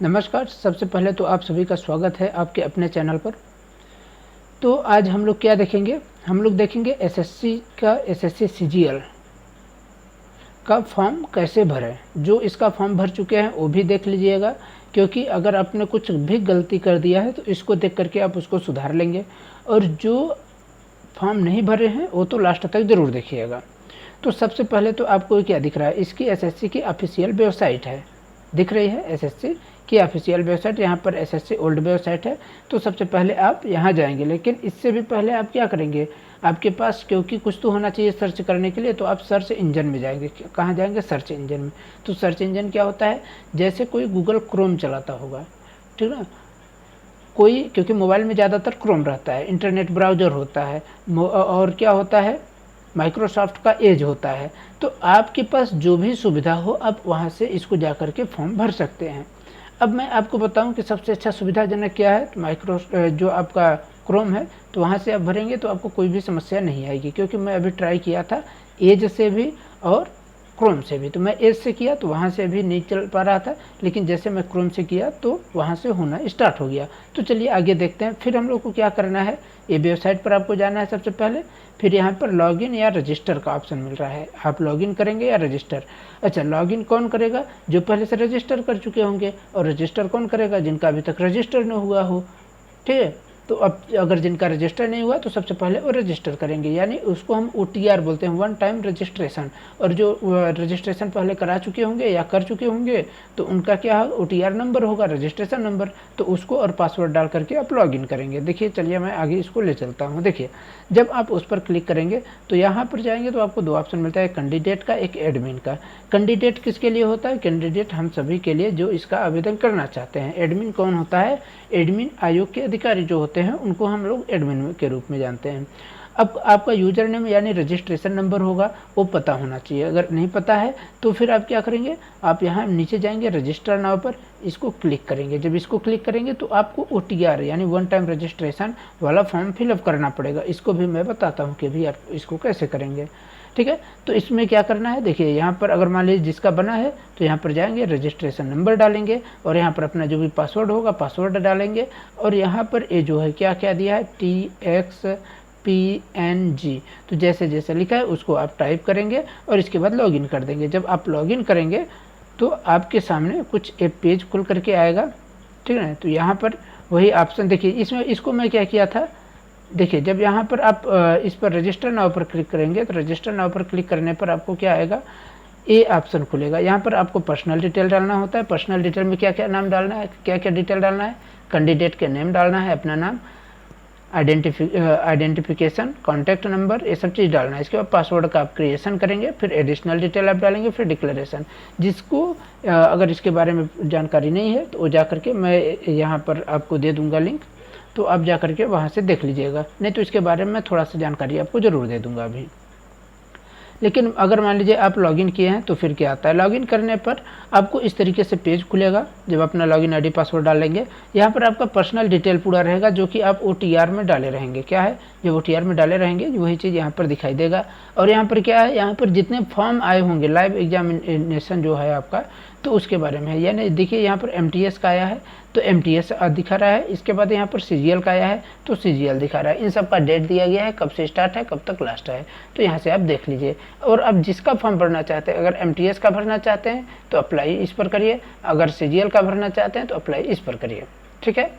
नमस्कार। सबसे पहले तो आप सभी का स्वागत है आपके अपने चैनल पर। तो आज हम लोग क्या देखेंगे, हम लोग देखेंगे एसएससी सीजीएल का फॉर्म कैसे भरें। जो इसका फॉर्म भर चुके हैं वो भी देख लीजिएगा, क्योंकि अगर आपने कुछ भी गलती कर दिया है तो इसको देख करके आप उसको सुधार लेंगे। और जो फॉर्म नहीं भरे हैं वो तो लास्ट तक ज़रूर देखिएगा। तो सबसे पहले तो आपको क्या दिख रहा है, इसकी एसएससी की ऑफिशियल वेबसाइट है, दिख रही है एसएससी की ऑफिशियल वेबसाइट। यहाँ पर एसएससी ओल्ड वेबसाइट है। तो सबसे पहले आप यहाँ जाएंगे, लेकिन इससे भी पहले आप क्या करेंगे, आपके पास क्योंकि कुछ तो होना चाहिए सर्च करने के लिए, तो आप सर्च इंजन में जाएंगे। कहाँ जाएंगे, सर्च इंजन में। तो सर्च इंजन क्या होता है, जैसे कोई गूगल क्रोम चलाता होगा, ठीक ना, कोई, क्योंकि मोबाइल में ज़्यादातर क्रोम रहता है, इंटरनेट ब्राउज़र होता है, और क्या होता है, माइक्रोसॉफ्ट का एज होता है। तो आपके पास जो भी सुविधा हो आप वहाँ से इसको जा कर के फॉर्म भर सकते हैं। अब मैं आपको बताऊं कि सबसे अच्छा सुविधाजनक क्या है, तो जो आपका क्रोम है, तो वहाँ से आप भरेंगे तो आपको कोई भी समस्या नहीं आएगी। क्योंकि मैं अभी ट्राई किया था एज से भी और क्रोम से भी। तो मैं एज से किया तो वहाँ से भी नहीं चल पा रहा था, लेकिन जैसे मैं क्रोम से किया तो वहाँ से होना स्टार्ट हो गया। तो चलिए आगे देखते हैं। फिर हम लोग को क्या करना है, ये वेबसाइट पर आपको जाना है सबसे पहले। फिर यहाँ पर लॉगिन या रजिस्टर का ऑप्शन मिल रहा है, आप लॉगिन करेंगे या रजिस्टर। अच्छा, लॉगिन कौन करेगा, जो पहले से रजिस्टर कर चुके होंगे। और रजिस्टर कौन करेगा, जिनका अभी तक रजिस्टर नहीं हुआ हो, ठीक है। तो अब अगर जिनका रजिस्टर नहीं हुआ तो सबसे पहले वो रजिस्टर करेंगे, यानी उसको हम OTR बोलते हैं, वन टाइम रजिस्ट्रेशन। और जो रजिस्ट्रेशन पहले करा चुके होंगे या कर चुके होंगे तो उनका क्या है, OTR नंबर होगा, रजिस्ट्रेशन नंबर। तो उसको और पासवर्ड डाल करके आप लॉगिन करेंगे। देखिए, चलिए मैं आगे इसको ले चलता हूँ। देखिए, जब आप उस पर क्लिक करेंगे तो यहाँ पर जाएंगे तो आपको दो ऑप्शन मिलता है, कैंडिडेट का, एक एडमिन का। कैंडिडेट किसके लिए होता है, कैंडिडेट हम सभी के लिए जो इसका आवेदन करना चाहते हैं। एडमिन कौन होता है, एडमिन आयोग के अधिकारी जो होते हैं उनको हम लोग एडमिन के रूप में जानते हैं। अब आपका यूजर नेम यानी रजिस्ट्रेशन नंबर होगा, वो पता होना चाहिए। अगर नहीं पता है तो फिर आप क्या करेंगे, आप यहाँ नीचे जाएंगे रजिस्टर नाउ पर, इसको क्लिक करेंगे। जब इसको क्लिक करेंगे तो आपको OTR यानी वन टाइम रजिस्ट्रेशन वाला फॉर्म फिलअप करना पड़ेगा। इसको भी मैं बताता हूँ कि भी आप इसको कैसे करेंगे, ठीक है। तो इसमें क्या करना है, देखिए यहाँ पर अगर मान लीजिए जिसका बना है तो यहाँ पर जाएंगे, रजिस्ट्रेशन नंबर डालेंगे और यहाँ पर अपना जो भी पासवर्ड होगा पासवर्ड डालेंगे। और यहाँ पर ये जो है क्या क्या दिया है, TXPNG, तो जैसे जैसे लिखा है उसको आप टाइप करेंगे और इसके बाद लॉगिन कर देंगे। जब आप लॉगिन करेंगे तो आपके सामने कुछ एक पेज खुल करके आएगा, ठीक है। तो यहाँ पर वही ऑप्शन देखिए, इसमें इसको मैं क्या किया था, देखिए जब यहाँ पर आप इस पर रजिस्टर नाउ पर क्लिक करेंगे तो रजिस्टर नाउ पर क्लिक करने पर आपको क्या आएगा, ए ऑप्शन खुलेगा। यहाँ पर आपको पर्सनल डिटेल डालना होता है। पर्सनल डिटेल में क्या क्या नाम डालना है, क्या क्या डिटेल डालना है, कैंडिडेट के नेम डालना है, अपना नाम, आइडेंटिफिकेशन, कॉन्टैक्ट नंबर, ये सब चीज़ डालना है। इसके बाद पासवर्ड का आप क्रिएशन करेंगे, फिर एडिशनल डिटेल आप डालेंगे, फिर डिक्लेरेशन। जिसको अगर इसके बारे में जानकारी नहीं है तो वो जा करके मैं यहाँ पर आपको दे दूँगा लिंक, तो आप जा करके वहाँ से देख लीजिएगा। नहीं तो इसके बारे में मैं थोड़ा सा जानकारी आपको ज़रूर दे दूँगा अभी। लेकिन अगर मान लीजिए आप लॉगिन किए हैं तो फिर क्या आता है, लॉगिन करने पर आपको इस तरीके से पेज खुलेगा। जब अपना लॉगिन आईडी पासवर्ड डालेंगे, यहाँ पर आपका पर्सनल डिटेल पूरा रहेगा जो कि आप OTR में डाले रहेंगे। क्या है, जो OTR में डाले रहेंगे वही चीज़ यहाँ पर दिखाई देगा। और यहाँ पर क्या है, यहाँ पर जितने फॉर्म आए होंगे, लाइव एग्जामिनेशन जो है आपका, तो उसके बारे में है। यानी देखिए यहाँ पर MTS का आया है तो MTS दिखा रहा है। इसके बाद यहाँ पर CGL का आया है तो CGL दिखा रहा है। इन सब का डेट दिया गया है, कब से स्टार्ट है कब तक लास्ट है, तो यहाँ से आप देख लीजिए। और अब जिसका फॉर्म भरना चाहते हैं, अगर MTS का भरना चाहते हैं तो अप्लाई इस पर करिए, अगर CGL का भरना चाहते हैं तो अप्लाई इस पर करिए, ठीक है।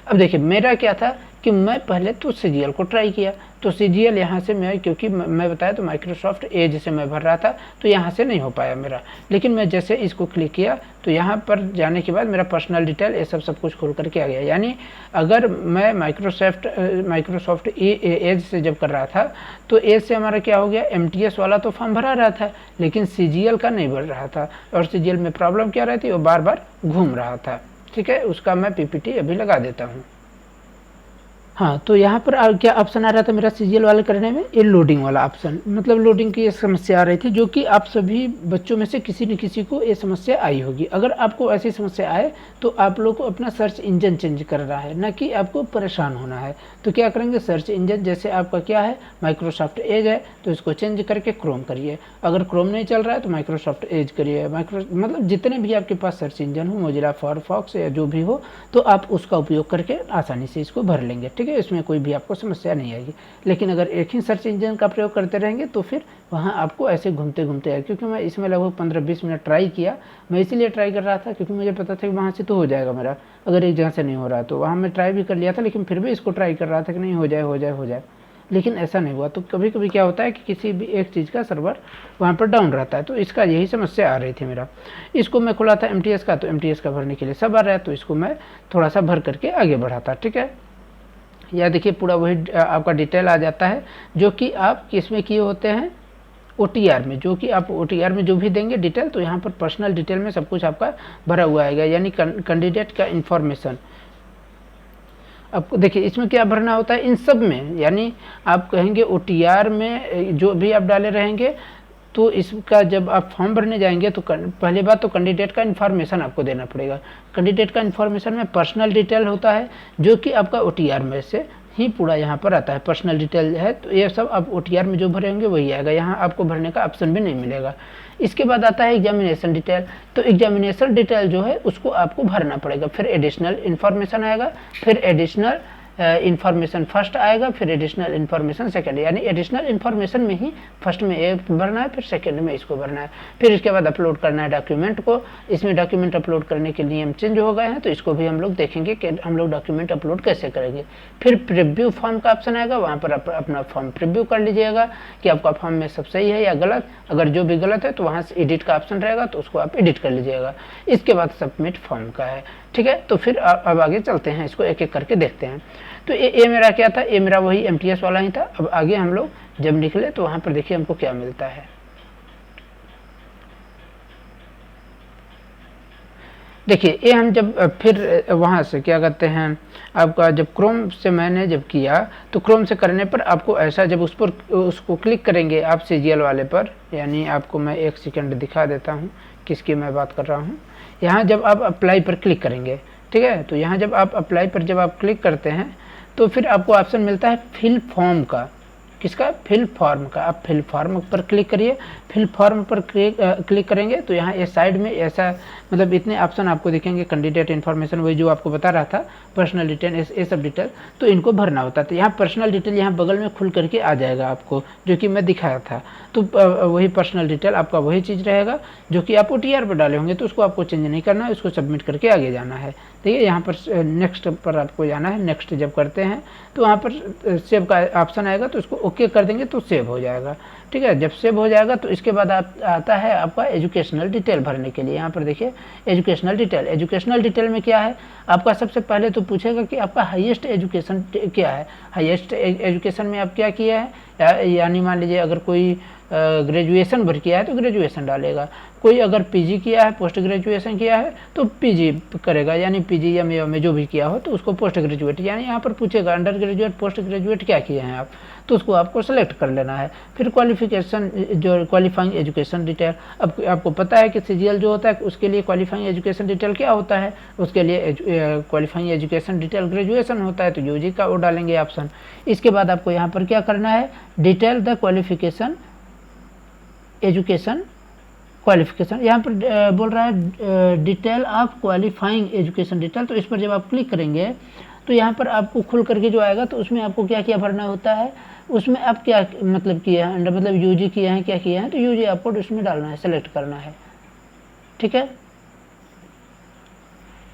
अब देखिए मेरा क्या था कि मैं पहले तो CGL को ट्राई किया, तो CGL यहाँ से मैं, क्योंकि मैं बताया तो माइक्रोसॉफ्ट एज से मैं भर रहा था तो यहाँ से नहीं हो पाया मेरा। लेकिन मैं जैसे इसको क्लिक किया तो यहाँ पर जाने के बाद मेरा पर्सनल डिटेल ये सब कुछ खोल करके आ गया। यानी अगर मैं माइक्रोसॉफ्ट एज से जब कर रहा था तो एज से हमारा क्या हो गया, MTS वाला तो फॉर्म भरा रहा था लेकिन CGL का नहीं भर रहा था। और CGL में प्रॉब्लम क्या रहती है, वो बार बार घूम रहा था, ठीक है। उसका मैं PPT अभी लगा देता हूँ। हाँ, तो यहाँ पर क्या ऑप्शन आ रहा था मेरा सीजीएल वाले करने में, ये लोडिंग वाला ऑप्शन, मतलब लोडिंग की ये समस्या आ रही थी, जो कि आप सभी बच्चों में से किसी न किसी को ये समस्या आई होगी। अगर आपको ऐसी समस्या आए तो आप लोग को अपना सर्च इंजन चेंज करना है, ना कि आपको परेशान होना है। तो क्या करेंगे, सर्च इंजन जैसे आपका क्या है माइक्रोसॉफ्ट एज है तो इसको चेंज करके क्रोम करिए। अगर क्रोम नहीं चल रहा है तो माइक्रोसॉफ्ट एज करिए। मतलब जितने भी आपके पास सर्च इंजन हो, मोजिला फायरफॉक्स या जो भी हो, तो आप उसका उपयोग करके आसानी से इसको भर लेंगे। ठीक है, इसमें कोई भी आपको समस्या नहीं आएगी। लेकिन अगर एक ही सर्च इंजन का प्रयोग करते रहेंगे तो फिर वहाँ आपको ऐसे घूमते घूमते आए, क्योंकि मैं इसमें लगभग 15-20 मिनट ट्राई किया। मैं इसीलिए ट्राई कर रहा था क्योंकि मुझे पता था कि वहाँ से तो हो जाएगा मेरा, अगर एक जगह से नहीं हो रहा तो वहाँ मैं ट्राई भी कर लिया था, लेकिन फिर भी इसको ट्राई कर रहा था कि नहीं हो जाए हो जाए हो जाए, लेकिन ऐसा नहीं हुआ। तो कभी कभी क्या होता है कि किसी भी एक चीज़ का सर्वर वहाँ पर डाउन रहता है, तो इसका यही समस्या आ रही थी मेरा। इसको मैं खुला था एमटीएस का, तो एमटीएस का भरने के लिए सब आ रहा है, तो इसको मैं थोड़ा सा भर करके आगे बढ़ा था। ठीक है, यह देखिए पूरा वही आपका डिटेल आ जाता है जो कि आप किस में किए होते हैं, OTR में, जो कि आप OTR में जो भी देंगे डिटेल, तो यहाँ पर पर्सनल डिटेल में सब कुछ आपका भरा हुआ आएगा, यानी कैंडिडेट का इन्फॉर्मेशन। आपको देखिए इसमें क्या भरना होता है इन सब में, यानी आप कहेंगे OTR में जो भी आप डाले रहेंगे, तो इसका जब आप फॉर्म भरने जाएंगे तो पहली बात तो कैंडिडेट का इन्फॉर्मेशन आपको देना पड़ेगा। कैंडिडेट का इन्फॉर्मेशन में पर्सनल डिटेल होता है, जो कि आपका OTR में से ही पूरा यहाँ पर आता है। पर्सनल डिटेल है तो ये सब आप OTR में जो भरे होंगे वही आएगा, यहाँ आपको भरने का ऑप्शन भी नहीं मिलेगा। इसके बाद आता है एग्जामिनेशन डिटेल, तो एग्जामिनेशन डिटेल जो है उसको आपको भरना पड़ेगा। फिर एडिशनल इन्फॉर्मेशन आएगा, फिर एडिशनल इन्फॉर्मेशन फर्स्ट आएगा, फिर एडिशनल इन्फॉर्मेशन सेकंड, यानी एडिशनल इन्फॉर्मेशन में ही फर्स्ट में ये भरना है, फिर सेकंड में इसको भरना है। फिर इसके बाद अपलोड करना है डॉक्यूमेंट को। इसमें डॉक्यूमेंट अपलोड करने के नियम चेंज हो गए हैं, तो इसको भी हम लोग देखेंगे कि हम लोग डॉक्यूमेंट अपलोड कैसे करेंगे। फिर प्रीव्यू फॉर्म का ऑप्शन आएगा, वहाँ पर अपना फॉर्म प्रीव्यू कर लीजिएगा कि आपका फॉर्म में सब सही है या गलत। अगर जो भी गलत है तो वहाँ से एडिट का ऑप्शन रहेगा, तो उसको आप एडिट कर लीजिएगा। इसके बाद सबमिट फॉर्म का है। ठीक है, तो फिर अब आगे चलते हैं, इसको एक एक करके देखते हैं। तो ये मेरा क्या था, ये मेरा वही एमटीएस वाला ही था। अब आगे हम लोग जब निकले तो वहाँ पर देखिए हमको क्या मिलता है। देखिए ये हम जब फिर वहाँ से क्या कहते हैं, आपका जब क्रोम से मैंने जब किया, तो क्रोम से करने पर आपको ऐसा, जब उस पर उसको क्लिक करेंगे आप सीजीएल वाले पर, यानी आपको मैं एक सेकंड दिखा देता हूँ किसकी मैं बात कर रहा हूँ। यहाँ जब आप अप्लाई पर क्लिक करेंगे, ठीक है, तो यहाँ जब आप अप्लाई पर जब आप क्लिक करते हैं तो फिर आपको ऑप्शन मिलता है फिल फॉर्म का। किसका, फिल फॉर्म का। आप फिल फॉर्म पर क्लिक करिए। फिल फॉर्म पर क्लिक करेंगे तो यहाँ ये साइड में ऐसा, मतलब इतने ऑप्शन आपको दिखेंगे, कैंडिडेट इन्फॉर्मेशन, वही जो आपको बता रहा था, पर्सनल डिटेल, ये सब डिटेल, तो इनको भरना होता है। तो यहाँ पर्सनल डिटेल यहाँ बगल में खुल करके आ जाएगा आपको, जो कि मैं दिखाया था। तो वही पर्सनल डिटेल आपका वही चीज़ रहेगा जो कि आप OTR पर डाले होंगे, तो उसको आपको चेंज नहीं करना है, उसको सबमिट करके आगे जाना है। ठीक है, यहाँ पर नेक्स्ट पर आपको जाना है। नेक्स्ट जब करते हैं तो वहाँ पर सेव का ऑप्शन आएगा, तो उसको ओके कर देंगे तो सेव हो जाएगा। ठीक है, जब सेव हो जाएगा तो इसके बाद आता है आपका एजुकेशनल डिटेल भरने के लिए। यहाँ पर देखिए एजुकेशनल डिटेल। एजुकेशनल डिटेल में क्या है, आपका सबसे पहले तो पूछेगा कि आपका हाईएस्ट एजुकेशन क्या है। हाईएस्ट एजुकेशन में आप क्या किया है, यानी मान लीजिए अगर कोई ग्रेजुएशन भर किया है तो ग्रेजुएशन डालेगा, कोई अगर पीजी किया है, पोस्ट ग्रेजुएशन किया है तो पीजी करेगा, यानी पीजी या में जो भी किया हो तो उसको पोस्ट ग्रेजुएट, यानी यहाँ पर पूछेगा अंडर ग्रेजुएट, पोस्ट ग्रेजुएट क्या किए हैं आप, तो उसको आपको सेलेक्ट कर लेना है। फिर क्वालिफिकेशन, जो क्वालिफाइंग एजुकेशन डिटेल, अब आपको पता है कि सीजीएल जो होता है उसके लिए क्वालिफाइंग एजुकेशन डिटेल क्या होता है, उसके लिए क्वालिफाइंग एजुकेशन डिटेल ग्रेजुएशन होता है, तो यूजी का वो डालेंगे ऑप्शन। इसके बाद आपको यहाँ पर क्या करना है, detail the qualification education qualification, यहाँ पर बोल रहा है detail of qualifying education detail. तो इस पर जब आप क्लिक करेंगे तो यहाँ पर आपको खुल करके जो आएगा, तो उसमें आपको क्या क्या भरना होता है, उसमें आप क्या मतलब किए हैं, मतलब यूजी किए हैं, क्या किए हैं, तो यूजी आपको उसमें डालना है, सेलेक्ट करना है। ठीक है,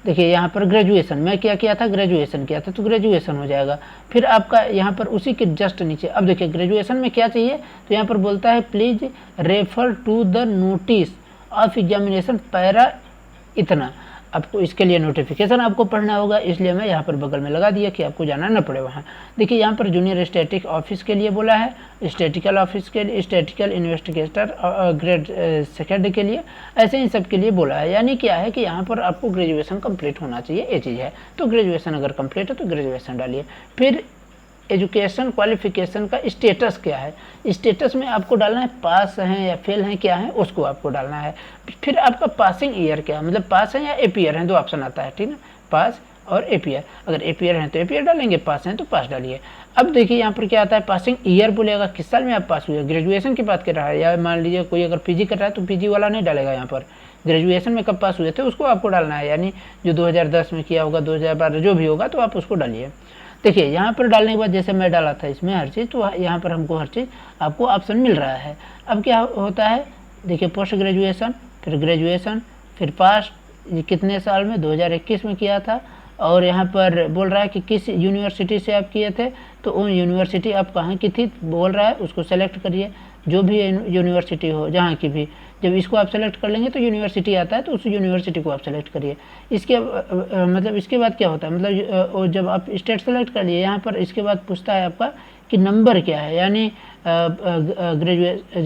देखिए यहाँ पर ग्रेजुएशन, मैं क्या किया था, ग्रेजुएशन किया था, तो ग्रेजुएशन हो जाएगा। फिर आपका यहाँ पर उसी के जस्ट नीचे, अब देखिए ग्रेजुएशन में क्या चाहिए, तो यहाँ पर बोलता है please refer to the notice of examination para इतना। आपको इसके लिए नोटिफिकेशन आपको पढ़ना होगा, इसलिए मैं यहाँ पर बगल में लगा दिया कि आपको जाना न पड़े वहाँ। देखिए यहाँ पर जूनियर स्टैटिक ऑफिस के लिए बोला है, स्टैटिकल ऑफिस के लिए, स्टैटिकल इन्वेस्टिगेटर ग्रेड सेकेंड के लिए, ऐसे इन सब के लिए बोला है। यानी क्या है कि यहाँ पर आपको ग्रेजुएशन कंप्लीट होना चाहिए, ये चीज़ है। तो ग्रेजुएशन अगर कंप्लीट है तो ग्रेजुएशन डालिए। फिर एजुकेशन क्वालिफिकेशन का स्टेटस क्या है, स्टेटस में आपको डालना है पास हैं या फेल हैं क्या है, उसको आपको डालना है। फिर आपका पासिंग ईयर क्या है, मतलब पास हैं या एपीयर हैं, दो ऑप्शन आता है, ठीक है, पास और एपीयर। अगर एपीयर हैं तो एपीयर डालेंगे, पास हैं तो पास डालिए। अब देखिए यहाँ पर क्या आता है, पासिंग ईयर बोलेगा किस साल में आप पास हुए, ग्रेजुएशन की बात कर रहा है, या मान लीजिए कोई अगर पीजी कर रहा है तो पीजी वाला नहीं डालेगा, यहाँ पर ग्रेजुएशन में कब पास हुए थे उसको आपको डालना है, यानी जो 2010 में किया होगा, 2012 जो भी होगा, तो आप उसको डालिए। देखिए यहाँ पर डालने के बाद जैसे मैं डाला था इसमें हर चीज़, तो यहाँ पर हमको हर चीज़ आपको ऑप्शन मिल रहा है। अब क्या होता है, देखिए पोस्ट ग्रेजुएशन, फिर ग्रेजुएशन, फिर पास कितने साल में, 2021 में किया था, और यहाँ पर बोल रहा है कि किस यूनिवर्सिटी से आप किए थे, तो वो यूनिवर्सिटी आप कहाँ की थी बोल रहा है, उसको सेलेक्ट करिए, जो भी यूनिवर्सिटी हो जहाँ की भी। जब इसको आप सेलेक्ट कर लेंगे तो यूनिवर्सिटी आता है, तो उस यूनिवर्सिटी को आप सेलेक्ट करिए। इसके मतलब इसके बाद क्या होता है, मतलब जब आप स्टेट सेलेक्ट कर लिए, यहाँ पर इसके बाद पूछता है आपका कि नंबर क्या है, यानी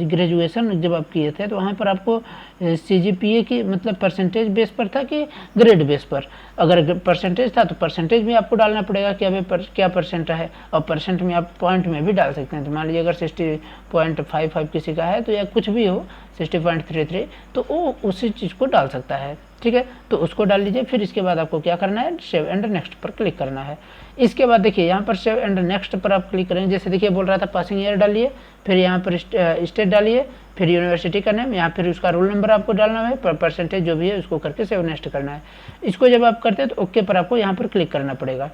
ग्रेजुएशन जब आप किए थे तो वहाँ पर आपको CGPA की मतलब परसेंटेज बेस पर था कि ग्रेड बेस पर। अगर परसेंटेज था तो परसेंटेज में आपको डालना पड़ेगा कि अभी क्या परसेंट है, और परसेंट में आप पॉइंट में भी डाल सकते हैं। तो मान लीजिए अगर 60.55 किसी का है, तो या कुछ भी हो 60.33, तो वो उसी चीज़ को डाल सकता है, ठीक है, तो उसको डाल लीजिए। फिर इसके बाद आपको क्या करना है, सेव एंड नेक्स्ट पर क्लिक करना है। इसके बाद देखिए यहाँ पर सेव एंड नेक्स्ट पर आप क्लिक करेंगे, जैसे देखिए बोल रहा था पासिंग ईयर डालिए, फिर यहाँ पर स्टेट डालिए, फिर यूनिवर्सिटी का नेम, यहाँ फिर उसका रोल नंबर आपको डालना है, परसेंटेज जो भी है उसको करके सेव नेक्स्ट करना है। इसको जब आप करते हैं तो ओके पर आपको यहाँ पर क्लिक करना पड़ेगा।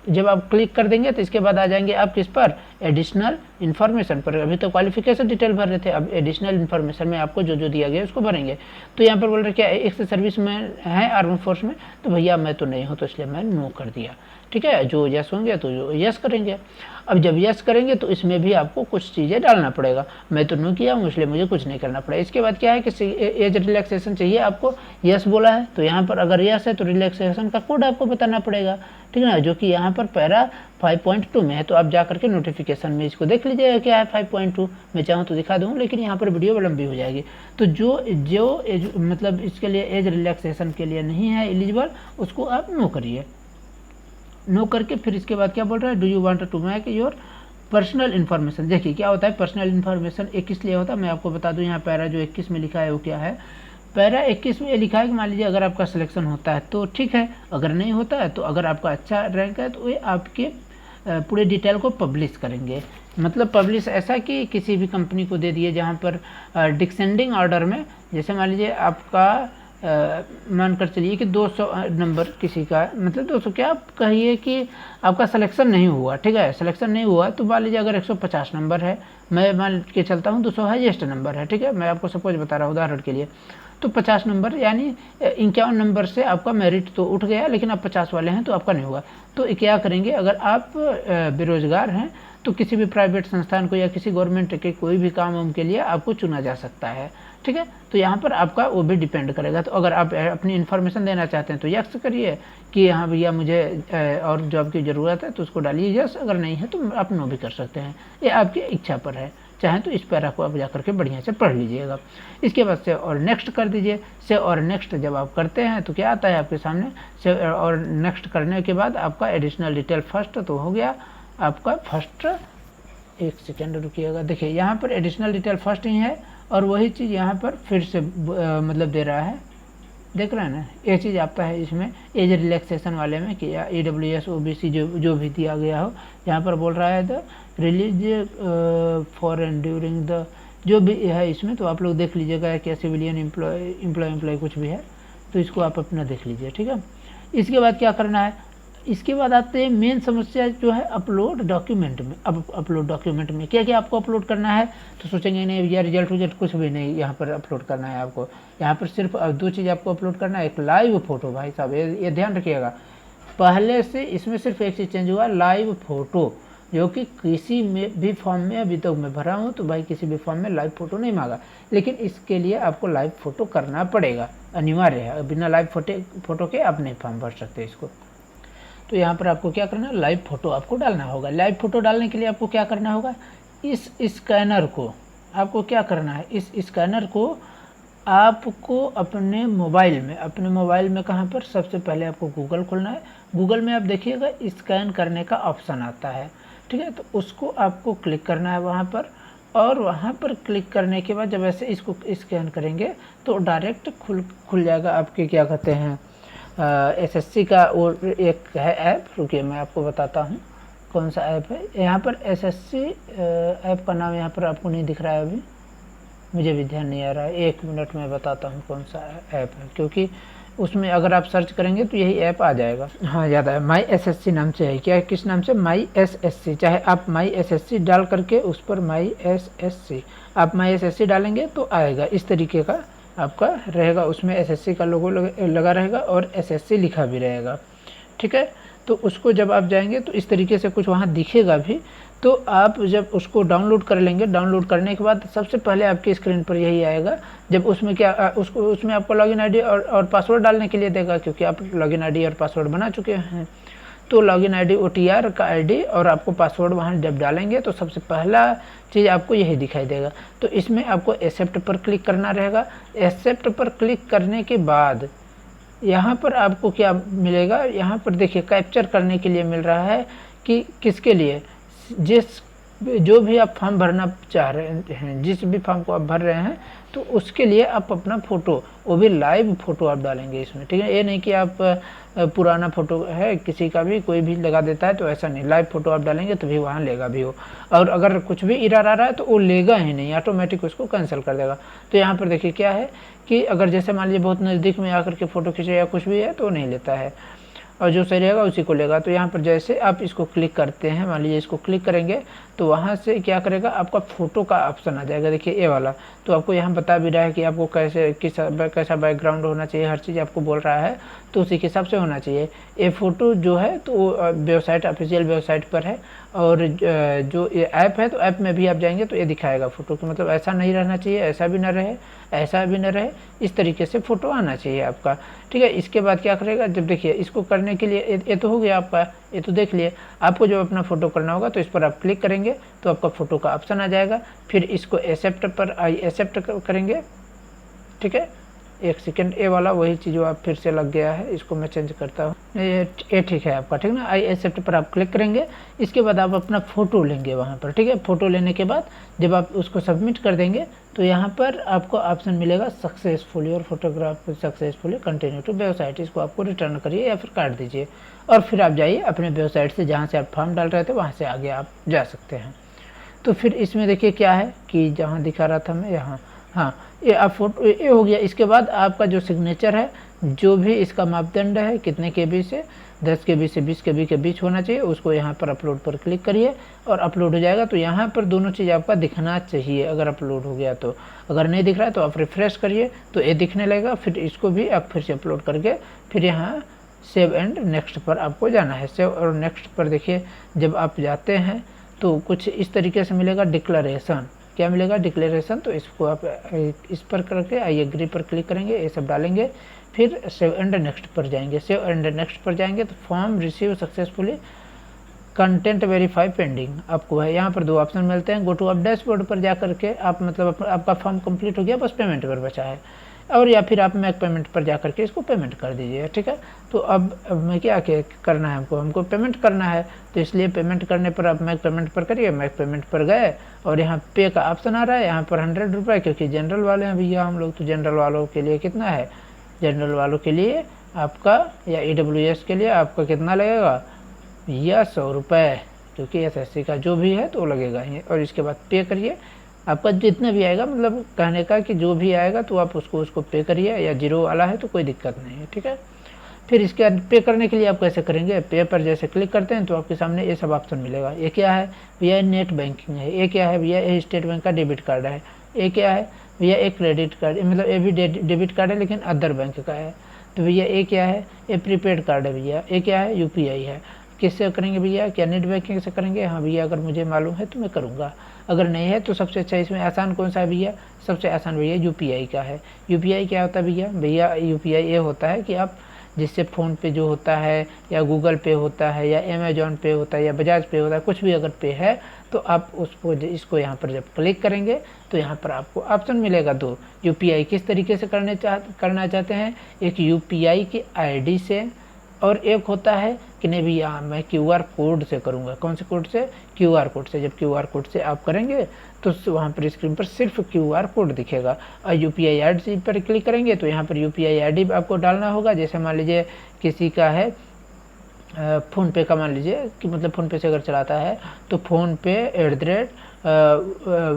जब आप क्लिक कर देंगे तो इसके बाद आ जाएंगे आप किस पर, एडिशनल इन्फॉर्मेशन पर। अभी तो क्वालिफिकेशन डिटेल भर रहे थे, अब एडिशनल इन्फॉर्मेशन में आपको जो जो दिया गया उसको भरेंगे। तो यहाँ पर बोल रहे क्या एक सर्विस में है आर्मी फोर्स में, तो भैया मैं तो नहीं हूँ, तो इसलिए मैं नो कर दिया, ठीक है। जो यस होंगे तो जो यस करेंगे। अब जब यस करेंगे तो इसमें भी आपको कुछ चीज़ें डालना पड़ेगा, मैं तो नो किया हूँ इसलिए मुझे कुछ नहीं करना पड़ेगा। इसके बाद क्या है कि एज रिलैक्सेशन चाहिए आपको, यस बोला है तो यहाँ पर अगर यस है तो रिलैक्सेशन का कोड आपको बताना पड़ेगा, ठीक है ना, जो कि यहाँ पर पैरा 5.2 में है। तो आप जा करके नोटिफिकेशन में इसको देख लीजिएगा क्या है 5.2, मैं चाहूँ तो दिखा दूँ, लेकिन यहाँ पर वीडियो लंबी हो जाएगी। तो जो मतलब इसके लिए एज रिलैक्सेशन के लिए नहीं है एलिजिबल, उसको आप नो करिए। नो करके फिर इसके बाद क्या बोल रहा है, do you want to make your personal information. देखिए क्या होता है पर्सनल इन्फॉर्मेशन, 21 लिए होता है, मैं आपको बता दूं यहाँ पैरा जो 21 में लिखा है वो क्या है। पैरा 21 में ये लिखा है कि मान लीजिए अगर आपका सिलेक्शन होता है तो ठीक है, अगर नहीं होता है तो अगर आपका अच्छा रैंक है तो ये आपके पूरे डिटेल को पब्लिश करेंगे। मतलब पब्लिश ऐसा कि किसी भी कंपनी को दे दिए जहाँ पर डिसेंडिंग ऑर्डर में, जैसे मान लीजिए आपका मानकर चलिए कि 200 नंबर किसी का, मतलब 200 क्या आप कहिए कि आपका सिलेक्शन नहीं हुआ, ठीक है, सिलेक्शन नहीं हुआ तो मान लीजिए अगर 150 नंबर है, मैं मान के चलता हूँ 200 हाईएस्ट नंबर है, ठीक है, मैं आपको सपोज बता रहा हूँ उदाहरण के लिए, तो 50 नंबर यानी 51 नंबर से आपका मेरिट तो उठ गया, लेकिन आप 50 वाले हैं तो आपका नहीं हुआ। तो क्या करेंगे, अगर आप बेरोजगार हैं तो किसी भी प्राइवेट संस्थान को या किसी गवर्नमेंट के कोई भी काम के लिए आपको चुना जा सकता है, ठीक है। तो यहाँ पर आपका वो भी डिपेंड करेगा। तो अगर आप अपनी इन्फॉर्मेशन देना चाहते हैं तो यस करिए कि हाँ भैया मुझे और जॉब की ज़रूरत है, तो उसको डालिए यस, अगर नहीं है तो आप नो भी कर सकते हैं, ये आपकी इच्छा पर है। चाहे तो इस पैरा को आप जा करके बढ़िया से पढ़ लीजिएगा। इसके बाद से और नेक्स्ट कर दीजिए। से और नेक्स्ट जब आप करते हैं तो क्या आता है आपके सामने, से और नेक्स्ट करने के बाद आपका एडिशनल डिटेल फर्स्ट तो हो गया आपका फर्स्ट, एक सेकेंड रुकिएगा, देखिए यहाँ पर एडिशनल डिटेल फर्स्ट ही है, और वही चीज़ यहाँ पर फिर से मतलब दे रहा है, देख रहे हैं ना, ये चीज़ आता है इसमें एज रिलैक्सेशन वाले में कि EWS OBC जो भी दिया गया हो, यहाँ पर बोल रहा है the release for and during the जो भी है इसमें, तो आप लोग देख लीजिएगा क्या सिविलियन एम्प्लॉय कुछ भी है, तो इसको आप अपना देख लीजिए, ठीक है। इसके बाद क्या करना है, इसके बाद आते हैं मेन समस्या जो है अपलोड डॉक्यूमेंट में। अब अपलोड डॉक्यूमेंट में क्या क्या आपको अपलोड करना है, तो सोचेंगे नहीं भैया रिजल्ट कुछ भी नहीं यहाँ पर अपलोड करना है आपको। यहाँ पर सिर्फ दो चीज़ आपको अपलोड करना है, एक लाइव फोटो, भाई साहब ये ध्यान रखिएगा, पहले से इसमें सिर्फ एक चीज़ चेंज हुआ, लाइव फोटो, जो कि किसी में भी फॉर्म में अभी तक मैं भरा हूँ तो भाई किसी भी फॉर्म में लाइव फोटो नहीं मांगा, लेकिन इसके लिए आपको लाइव फोटो करना पड़ेगा, अनिवार्य है, बिना लाइव फोटो के आप नहीं फॉर्म भर सकते इसको। तो यहाँ पर आपको क्या करना है, लाइव फोटो आपको डालना होगा। लाइव फोटो डालने के लिए आपको क्या करना होगा, इस स्कैनर को आपको क्या करना है, इस स्कैनर को आपको अपने मोबाइल में कहाँ पर, सबसे पहले आपको गूगल खोलना है। गूगल में आप देखिएगा स्कैन करने का ऑप्शन आता है, ठीक है। तो उसको आपको क्लिक करना है वहाँ पर, और वहाँ पर क्लिक करने के बाद जब ऐसे इसको स्कैन करेंगे तो डायरेक्ट खुल जाएगा आपके क्या कहते हैं एसएससी का वो एक है ऐप। रुकिए मैं आपको बताता हूँ कौन सा ऐप है। यहाँ पर एसएससी ऐप का नाम यहाँ पर आपको नहीं दिख रहा है, अभी मुझे भी ध्यान नहीं आ रहा है। 1 मिनट में बताता हूँ कौन सा ऐप है, क्योंकि उसमें अगर आप सर्च करेंगे तो यही ऐप आ जाएगा। हाँ याद है, माई एसएससी नाम से है। क्या किस नाम से? माई एसएससी। चाहे आप माई एसएससी डाल करके उस पर माई एसएससी, आप माई एसएससी डालेंगे तो आएगा। इस तरीके का आपका रहेगा, उसमें एसएससी का लोगो लगा रहेगा और एसएससी लिखा भी रहेगा, ठीक है। तो उसको जब आप जाएंगे तो इस तरीके से कुछ वहाँ दिखेगा भी। तो आप जब उसको डाउनलोड कर लेंगे, डाउनलोड करने के बाद सबसे पहले आपकी स्क्रीन पर यही आएगा। जब उसमें क्या उसमें आपको लॉगिन आईडी और पासवर्ड डालने के लिए देगा, क्योंकि आप लॉगिन आईडी और पासवर्ड बना चुके हैं। तो लॉगिन आईडी, ओटीआर का आईडी और आपको पासवर्ड वहाँ जब डालेंगे तो सबसे पहला चीज़ आपको यही दिखाई देगा। तो इसमें आपको एक्सेप्ट पर क्लिक करना रहेगा। एक्सेप्ट पर क्लिक करने के बाद यहाँ पर आपको क्या मिलेगा, यहाँ पर देखिए कैप्चर करने के लिए मिल रहा है कि किसके लिए, जो भी आप फॉर्म भरना चाह रहे हैं, जिस भी फॉर्म को आप भर रहे हैं, तो उसके लिए आप अपना फ़ोटो, वो भी लाइव फ़ोटो आप डालेंगे इसमें, ठीक है। ये नहीं कि आप पुराना फ़ोटो है किसी का भी कोई भी लगा देता है, तो ऐसा नहीं, लाइव फ़ोटो आप डालेंगे तभी वहाँ लेगा भी हो। और अगर कुछ भी एरर आ रहा है तो वो लेगा ही नहीं, ऑटोमेटिक उसको कैंसिल कर देगा। तो यहाँ पर देखिए क्या है कि अगर जैसे मान लीजिए बहुत नज़दीक में आकर के फ़ोटो खींचे या कुछ भी है तो नहीं लेता है, और जो सही रहेगा उसी को लेगा। तो यहाँ पर जैसे आप इसको क्लिक करते हैं, मान लीजिए इसको क्लिक करेंगे तो वहाँ से क्या करेगा, आपका फ़ोटो का ऑप्शन आ जाएगा, देखिए ये वाला। तो आपको यहाँ बता भी रहा है कि आपको कैसा बैकग्राउंड होना चाहिए, हर चीज़ आपको बोल रहा है, तो उसी के हिसाब से होना चाहिए। ये फ़ोटो जो है तो वेबसाइट, ऑफिशियल वेबसाइट पर है, और जो ये ऐप है तो ऐप में भी आप जाएंगे तो ये दिखाएगा फ़ोटो की, मतलब ऐसा नहीं रहना चाहिए, ऐसा भी ना रहे, ऐसा भी ना रहे, इस तरीके से फ़ोटो आना चाहिए आपका, ठीक है। इसके बाद क्या करेगा, जब देखिए इसको करने के लिए ये तो हो गया आपका, ये तो देख लिए। आपको जब अपना फ़ोटो करना होगा तो इस पर आप क्लिक करेंगे तो आपका फ़ोटो का ऑप्शन आ जाएगा। फिर इसको एक्सेप्ट पर एक्सेप्ट करेंगे, ठीक है। एक सेकेंड, ये वाला वही चीज़ जो आप फिर से लग गया है, इसको मैं चेंज करता हूँ, ये ठीक है आपका, ठीक ना। आई एक्सेप्ट पर आप क्लिक करेंगे, इसके बाद आप अपना फ़ोटो लेंगे वहाँ पर, ठीक है। फ़ोटो लेने के बाद जब आप उसको सबमिट कर देंगे तो यहाँ पर आपको ऑप्शन मिलेगा सक्सेसफुली, और photograph successfully continue to website, इसको आपको रिटर्न करिए या फिर काट दीजिए, और फिर आप जाइए अपने वेबसाइट से जहाँ से आप फॉर्म डाल रहे थे वहाँ से आगे आप जा सकते हैं। तो फिर इसमें देखिए क्या है कि जहाँ दिखा रहा था मैं यहाँ, हाँ ये आप फोटो, ये हो गया। इसके बाद आपका जो सिग्नेचर है, जो भी इसका मापदंड है कितने KB से 10 KB से 20 KB के बीच होना चाहिए, उसको यहाँ पर अपलोड पर क्लिक करिए और अपलोड हो जाएगा। तो यहाँ पर दोनों चीज़ आपका दिखना चाहिए अगर अपलोड हो गया तो, अगर नहीं दिख रहा है तो आप रिफ्रेश करिए तो ये दिखने लगेगा। फिर इसको भी आप फिर से अपलोड करके फिर यहाँ सेव एंड नेक्स्ट पर आपको जाना है। सेव और नेक्स्ट पर देखिए जब आप जाते हैं तो कुछ इस तरीके से मिलेगा डिक्लेरेशन, क्या मिलेगा, डिक्लेरेशन। तो इसको आप इस पर करके आई एग्री पर क्लिक करेंगे, ये सब डालेंगे, फिर सेव एंड नेक्स्ट पर जाएंगे। सेव एंड नेक्स्ट पर जाएंगे तो form receive successfully, content verify pending आपको है। यहाँ पर 2 ऑप्शन मिलते हैं, गो टू अप डैशबोर्ड पर जा करके आप मतलब आपका फॉर्म कंप्लीट हो गया, बस पेमेंट पर बचा है, और या फिर आप मैक पेमेंट पर जा करके इसको पेमेंट कर दीजिए, ठीक है। तो अब मैं क्या करना है, हमको पेमेंट करना है, तो इसलिए पेमेंट करने पर आप मैक पेमेंट पर करिए। मैक पेमेंट पर गए और यहाँ पे का ऑप्शन आ रहा है, यहाँ पर 100 रुपये, क्योंकि जनरल वाले हैं भैया हम लोग, तो जनरल वालों के लिए कितना है, जनरल वालों के लिए आपका या EWS के लिए आपका कितना लगेगा भैया 100 रुपये, क्योंकि SSC का जो भी है तो लगेगा ही। और इसके बाद पे करिए, आपका जितना भी आएगा, मतलब कहने का कि जो भी आएगा तो आप उसको पे करिए, या 0 वाला है तो कोई दिक्कत नहीं है, ठीक है। फिर इसके बाद पे करने के लिए आप कैसे करेंगे, पे पर जैसे क्लिक करते हैं तो आपके सामने ये सब ऑप्शन मिलेगा। ये क्या है भैया, नेट बैंकिंग है। ये क्या है भैया, ये स्टेट बैंक का डेबिट कार्ड है। ये क्या है भैया, एक क्रेडिट कार्ड, मतलब ये भी डेबिट कार्ड है लेकिन अदर बैंक का है। तो भैया ये क्या है, ये प्रीपेड कार्ड है भैया। ये क्या है, UPI है। किससे करेंगे भैया, क्या नेट बैंकिंग से करेंगे, हाँ भैया अगर मुझे मालूम है तो मैं करूँगा, अगर नहीं है तो सबसे अच्छा इसमें आसान कौन सा है भैया, सबसे आसान भैया UPI का है। UPI क्या होता है भैया, UPI ये होता है कि आप जिससे फ़ोन पे जो होता है, या गूगल पे होता है, या अमेजॉन पे होता है, या बजाज पे होता है, कुछ भी अगर पे है तो आप उसको इसको यहाँ पर जब क्लिक करेंगे तो यहाँ पर आपको ऑप्शन मिलेगा 2। UPI किस तरीके से करना चाहते हैं, एक UPI की ID से और एक होता है कि नहीं भैया मैं QR कोड से करूँगा। कौन से कोड से? QR कोड से। जब QR कोड से आप करेंगे तो वहाँ पर स्क्रीन पर सिर्फ QR कोड दिखेगा, और UPI ID पर क्लिक करेंगे तो यहाँ पर UPI ID आपको डालना होगा। जैसे मान लीजिए किसी का है फ़ोनपे का, मान लीजिए कि मतलब फ़ोनपे से अगर चलाता है तो फ़ोनपे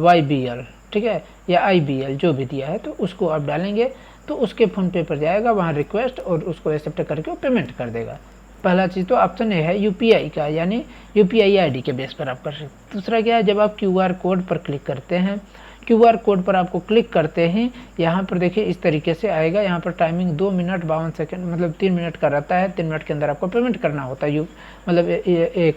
@YBL, ठीक है, या IBL जो भी दिया है तो उसको आप डालेंगे तो उसके फ़ोनपे पर जाएगा, वहाँ रिक्वेस्ट, और उसको एक्सेप्ट करके वो पेमेंट कर देगा। पहला चीज़ तो ऑप्शन ये है UPI का, यानी UPI ID के बेस पर आप कर सकते। दूसरा क्या है, जब आप QR कोड पर क्लिक करते हैं, QR कोड पर आपको क्लिक करते ही यहाँ पर देखिए इस तरीके से आएगा। यहाँ पर टाइमिंग 2 मिनट 52 सेकंड मतलब 3 मिनट का रहता है। 3 मिनट के अंदर आपको पेमेंट करना होता है, मतलब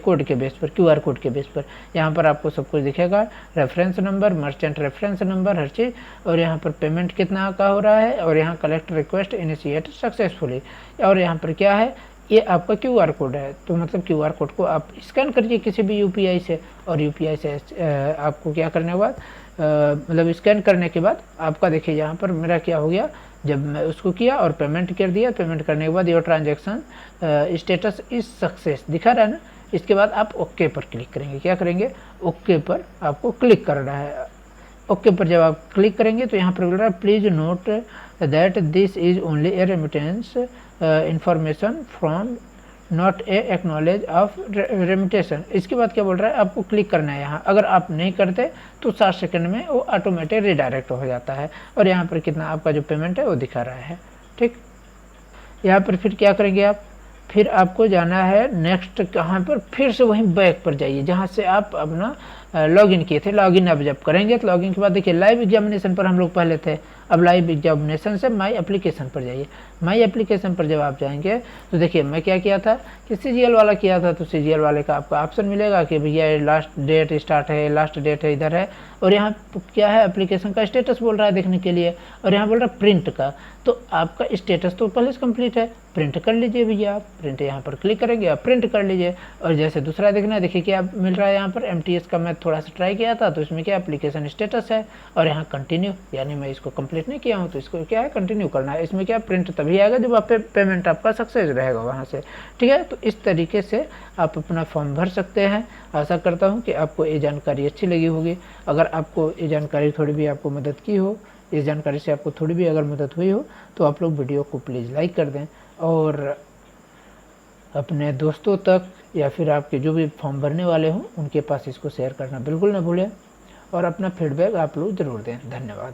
कोड के बेस पर, QR कोड के बेस पर। यहाँ पर आपको सब कुछ दिखेगा, reference number, merchant reference number, हर चीज़, और यहाँ पर पेमेंट कितना का हो रहा है, और यहाँ कलेक्ट रिक्वेस्ट इनिशिएट सक्सेसफुली, और यहाँ पर क्या है, ये आपका QR कोड है। तो मतलब QR कोड को आप स्कैन करिए किसी भी UPI से, और UPI से आपको क्या करने के बाद मतलब स्कैन करने के बाद आपका देखिए यहाँ पर मेरा क्या हो गया, जब मैं उसको किया और पेमेंट कर दिया, पेमेंट करने के बाद your transaction status is success दिखा रहा है ना। इसके बाद आप ओके पर क्लिक करेंगे। क्या करेंगे? ओके पर आपको क्लिक करना है। ओके पर जब आप क्लिक करेंगे तो यहाँ पर बोल रहा है please note that this is only a remittance information from not a acknowledge of remittance. इसके बाद क्या बोल रहा है, आपको क्लिक करना है यहाँ। अगर आप नहीं करते तो 7 सेकंड में वो ऑटोमेटिक रिडायरेक्ट हो जाता है, और यहाँ पर कितना आपका जो पेमेंट है वो दिखा रहा है। ठीक, यहाँ पर फिर क्या करेंगे आप, फिर आपको जाना है नेक्स्ट, कहाँ पर, फिर से वहीं बैक पर जाइए जहाँ से आप अपना लॉगिन किए थे। लॉगिन अब जब करेंगे तो लॉगिन के बाद देखिए लाइव एग्जामिनेशन पर हम लोग पहले थे, अब लाइव एग्जामिनेशन से माई एप्लीकेशन पर जाइए। माई एप्लीकेशन पर जब आप जाएंगे तो देखिए मैं क्या किया था कि CGL वाला किया था, तो CGL वाले का आपका ऑप्शन मिलेगा कि भैया लास्ट डेट स्टार्ट है, लास्ट डेट है, इधर है, और यहाँ क्या है एप्लीकेशन का स्टेटस बोल रहा है देखने के लिए, और यहाँ बोल रहा है प्रिंट का। तो आपका स्टेटस तो पहले से कंप्लीट है, प्रिंट कर लीजिए भैया आप। प्रिंट यहाँ पर क्लिक करेंगे, आप प्रिंट कर लीजिए। और जैसे दूसरा देखना है, देखिए क्या मिल रहा है यहाँ पर, MTS का मैं थोड़ा सा ट्राई किया था तो इसमें क्या एप्लीकेशन स्टेटस है, और यहाँ कंटिन्यू, यानी मैं इसको कंप्लीट नहीं किया हूँ तो इसको क्या है कंटिन्यू करना है। इसमें क्या प्रिंट तभी आएगा जब आप पेमेंट आपका सक्सेस रहेगा वहाँ से। ठीक है, तो इस तरीके से आप अपना फॉर्म भर सकते हैं। आशा करता हूँ कि आपको ये जानकारी अच्छी लगी होगी। अगर आपको ये जानकारी थोड़ी भी आपको मदद की हो, इस जानकारी से आपको थोड़ी भी अगर मदद हुई हो तो आप लोग वीडियो को प्लीज़ लाइक कर दें, और अपने दोस्तों तक या फिर आपके जो भी फॉर्म भरने वाले हों उनके पास इसको शेयर करना बिल्कुल ना भूलें, और अपना फीडबैक आप लोग ज़रूर दें। धन्यवाद।